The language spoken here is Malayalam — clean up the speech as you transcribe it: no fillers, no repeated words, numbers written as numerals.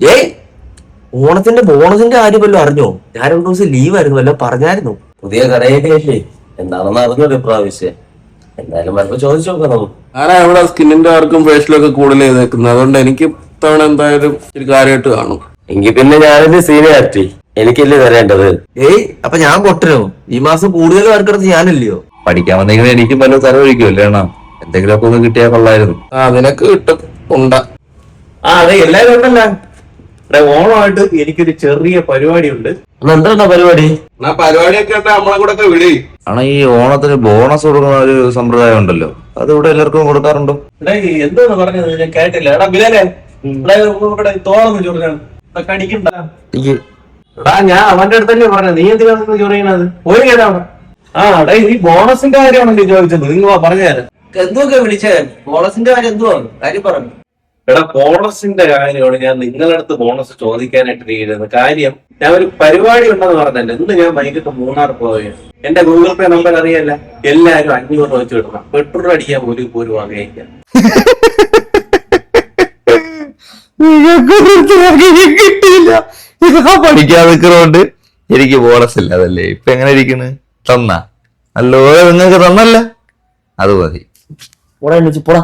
ഏയ് ഓണത്തിന്റെ ബോണസിന്റെ കാര്യം വല്ലതും അറിഞ്ഞോ? ഞാൻ 2 ദിവസം ലീവായിരുന്നു, വല്ലതും പറഞ്ഞായിരുന്നു? പുതിയ കടയൊക്കെ അല്ലേ, എന്താണെന്ന് അറിഞ്ഞത് ഇപ്രാവശ്യം. എന്തായാലും വരുമ്പോ ചോദിച്ചു നോക്കാം നമുക്ക്. ആരാ ഇവിടെ സ്കിന്നിന്റെ വർക്കും ഫേഷ്യലൊക്കെ കൂടുതൽ ചെയ്തേക്കുന്നത്, അതുകൊണ്ട് എനിക്ക് തവണ എന്തായാലും ഒരു കാര്യമായിട്ട് കാണും. എങ്കിൽ പിന്നെ ഞാനൊരു സീനിയാരിറ്റി, എനിക്കല്ലേ തരേണ്ടത്. ഏയ് അപ്പൊ ഞാൻ പൊട്ടനോ? ഈ മാസം കൂടുതൽ വർക്കെടുത്ത് ഞാനല്ലയോ? പഠിക്കാൻ വന്നെങ്കിൽ എനിക്കും വല്ല തലവഴിക്കുമല്ലേ അണ്ണാ? എന്തെങ്കിലുമൊക്കെ ഒന്ന് കിട്ടിയാൽ കൊള്ളായിരുന്നു. നിനക്ക് കിട്ടും ഉണ്ട. അതെ, എല്ലാരും ഉണ്ടല്ലോ. ഓണമായിട്ട് എനിക്കൊരു ചെറിയ പരിപാടി ഉണ്ട്. എന്താണ് പരിപാടി? എന്നാ പരിപാടിയൊക്കെ ആയിട്ട് നമ്മളെ കൂടെ ഒക്കെ വിളി. ആണോ, ഈ ഓണത്തിന് ബോണസ് കൊടുക്കുന്ന ഒരു സമ്പ്രദായം ഉണ്ടല്ലോ, അത് ഇവിടെ എല്ലാവർക്കും കൊടുക്കാറുണ്ടോ? എന്തോന്ന് പറഞ്ഞത് ഞാൻ കേട്ടില്ല. എടാ ബിലാലെ, ഇവിടെ തോളന്ന് ചൊറിഞ്ഞാണ് കടിക്കണ്ട. എടാ ഞാൻ അവന്റെ അടുത്തല്ലേ പറഞ്ഞത്, നീ എന്തിനാണ് ചൊറിയണത്? ഒരു കേടാണ്. എടാ ഈ ബോണസിന്റെ കാര്യമാണല്ലോ ചോദിച്ചത്, നിങ്ങൾ പറഞ്ഞുതരാം. എന്തൊക്കെ വിളിച്ചേ? ബോണസിന്റെ കാര്യം എന്തുവാ കാര്യം പറഞ്ഞു? എടാ ബോണസിന്റെ കാര്യമാണ് ഞാൻ നിങ്ങളുടെ അടുത്ത് ബോണസ് ചോദിക്കാനായിട്ട് ഇരിക്കുന്നത്. കാര്യം ഞാൻ ഒരു പരിപാടി ഉണ്ടെന്ന് പറഞ്ഞല്ലോ. ഇന്ന് ഞാൻ വൈകിട്ട് മൂന്നാർ പോവുകയാണ്. എന്റെ ഗൂഗിൾ പേ നമ്പർ അറിയല്ല, എല്ലാരും 500 വെച്ച് കിട്ടണം. പെട്രോൾ അടിക്കാൻ ഒരു വകയില്ല. കിട്ടിയില്ല, പഠിക്കാൻ നിൽക്കുന്നോണ്ട് എനിക്ക് ബോണസ് ഇല്ല. അതല്ലേ ഇപ്പൊ എങ്ങനെ ഇരിക്കുന്നു? തന്നാ നല്ലപോലെ നിങ്ങൾക്ക് തന്നല്ല, അത് മതി. പോടാ പോടാ.